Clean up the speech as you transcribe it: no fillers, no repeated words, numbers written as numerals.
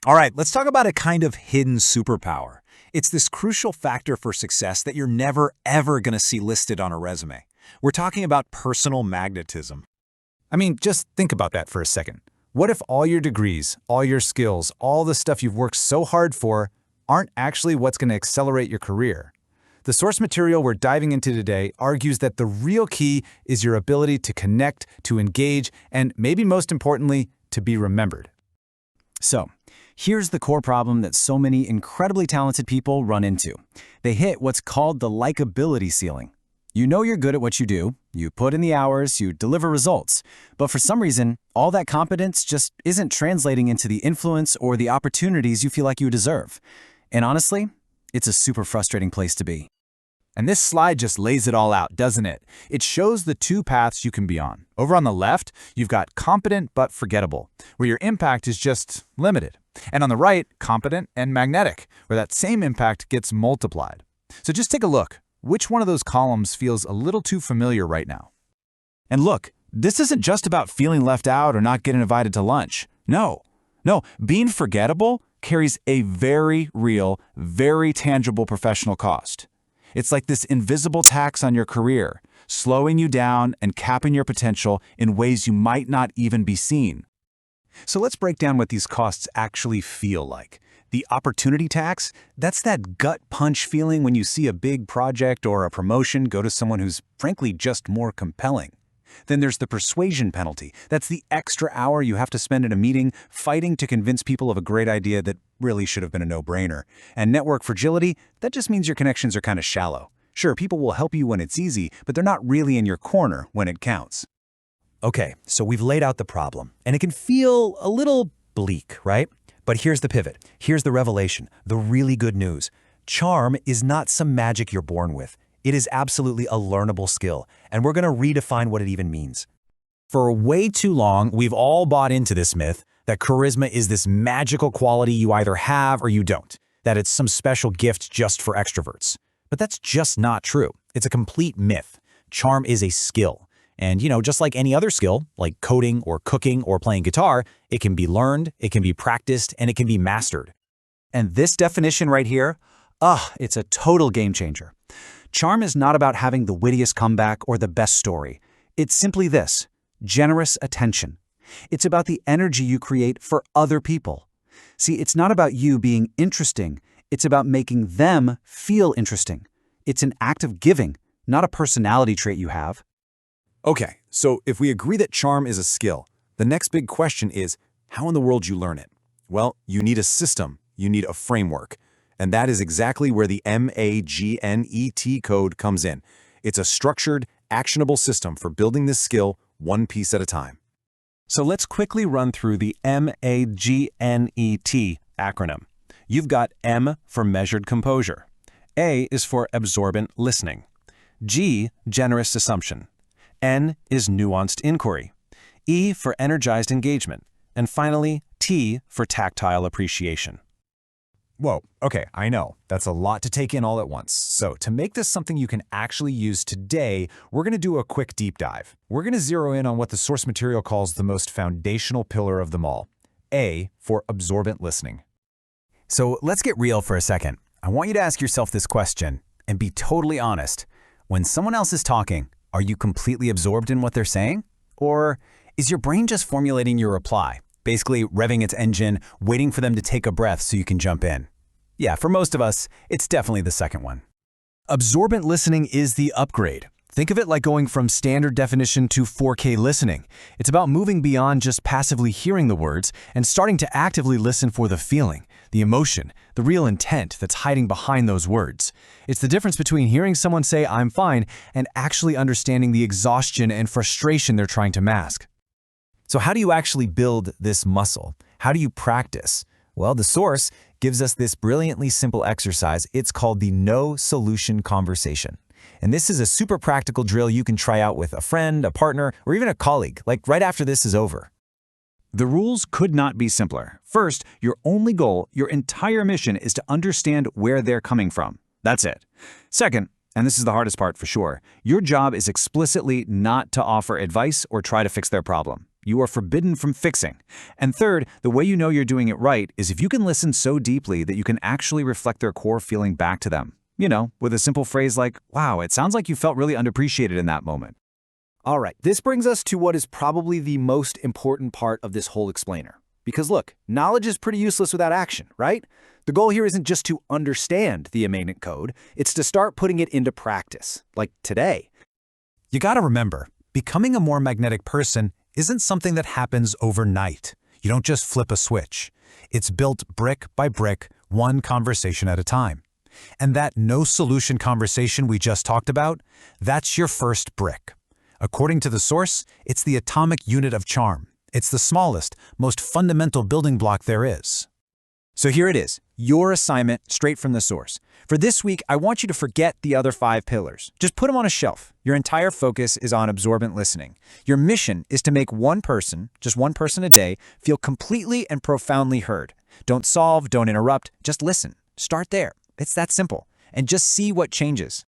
All right, let's talk about a kind of hidden superpower. It's this crucial factor for success that you're never, ever going to see listed on a resume. We're talking about personal magnetism. I mean, just think about that for a second. What if all your degrees, all your skills, all the stuff you've worked so hard for aren't actually what's going to accelerate your career? The source material we're diving into today argues that the real key is your ability to connect, to engage, and maybe most importantly, to be remembered. So, here's the core problem that so many incredibly talented people run into. They hit what's called the likability ceiling. You know you're good at what you do, you put in the hours, you deliver results, but for some reason, all that competence just isn't translating into the influence or the opportunities you feel like you deserve. And honestly, it's a super frustrating place to be. And this slide just lays it all out, doesn't it? It shows the two paths you can be on. Over on the left, you've got competent but forgettable, where your impact is just limited. And on the right, competent and magnetic, where that same impact gets multiplied. So just take a look. Which one of those columns feels a little too familiar right now? And look, this isn't just about feeling left out or not getting invited to lunch. No, being forgettable carries a very real, very tangible professional cost. It's like this invisible tax on your career, slowing you down and capping your potential in ways you might not even be seen. So let's break down what these costs actually feel like. The opportunity tax, that's that gut punch feeling when you see a big project or a promotion go to someone who's frankly just more compelling. Then there's the persuasion penalty. That's the extra hour you have to spend in a meeting fighting to convince people of a great idea that really should have been a no-brainer. And network fragility, that just means your connections are kind of shallow. Sure, people will help you when it's easy, but they're not really in your corner when it counts. Okay, so we've laid out the problem, and it can feel a little bleak, right? But here's the pivot. Here's the revelation, the really good news. Charm is not some magic you're born with. It is absolutely a learnable skill, and we're going to redefine what it even means. For way too long, we've all bought into this myth that charisma is this magical quality you either have or you don't, that it's some special gift just for extroverts. But that's just not true. It's a complete myth. Charm is a skill. And, just like any other skill, like coding or cooking or playing guitar, it can be learned, it can be practiced, and it can be mastered. And this definition right here, it's a total game changer. Charm is not about having the wittiest comeback or the best story. It's simply this: generous attention. It's about the energy you create for other people. See, it's not about you being interesting. It's about making them feel interesting. It's an act of giving, not a personality trait you have. Okay, so if we agree that charm is a skill, the next big question is, how in the world you learn it? Well, you need a system. You need a framework. And that is exactly where the M.A.G.N.E.T code comes in. It's a structured, actionable system for building this skill one piece at a time. So let's quickly run through the M.A.G.N.E.T acronym. You've got M for measured composure. A is for absorbent listening. G, generous assumption. N is nuanced inquiry. E for energized engagement. And finally, T for tactile appreciation. Whoa, okay, I know. That's a lot to take in all at once. So to make this something you can actually use today, we're going to do a quick deep dive. We're going to zero in on what the source material calls the most foundational pillar of them all. A for absorbent listening. So let's get real for a second. I want you to ask yourself this question and be totally honest. When someone else is talking, are you completely absorbed in what they're saying? Or is your brain just formulating your reply? Basically revving its engine, waiting for them to take a breath so you can jump in. Yeah, for most of us, it's definitely the second one. Absorbent listening is the upgrade. Think of it like going from standard definition to 4K listening. It's about moving beyond just passively hearing the words and starting to actively listen for the feeling, the emotion, the real intent that's hiding behind those words. It's the difference between hearing someone say, "I'm fine," and actually understanding the exhaustion and frustration they're trying to mask. So how do you actually build this muscle? How do you practice? Well, the source gives us this brilliantly simple exercise. It's called the no solution conversation. And this is a super practical drill you can try out with a friend, a partner, or even a colleague, like right after this is over. The rules could not be simpler. First, your only goal, your entire mission is to understand where they're coming from. That's it. Second, and this is the hardest part for sure, your job is explicitly not to offer advice or try to fix their problem. You are forbidden from fixing. And third, the way you know you're doing it right is if you can listen so deeply that you can actually reflect their core feeling back to them. You know, with a simple phrase like, wow, it sounds like you felt really underappreciated in that moment. All right, this brings us to what is probably the most important part of this whole explainer. Because look, knowledge is pretty useless without action, right? The goal here isn't just to understand the M.A.G.N.E.T code, it's to start putting it into practice, like today. You gotta remember, becoming a more magnetic person isn't something that happens overnight. You don't just flip a switch. It's built brick by brick, one conversation at a time. And that no-solution conversation we just talked about, that's your first brick. According to the source, it's the atomic unit of charm. It's the smallest, most fundamental building block there is. So here it is, your assignment straight from the source. For this week, I want you to forget the other 5 pillars. Just put them on a shelf. Your entire focus is on absorbent listening. Your mission is to make one person, just one person a day, feel completely and profoundly heard. Don't solve, don't interrupt, just listen. Start there. It's that simple. And just see what changes.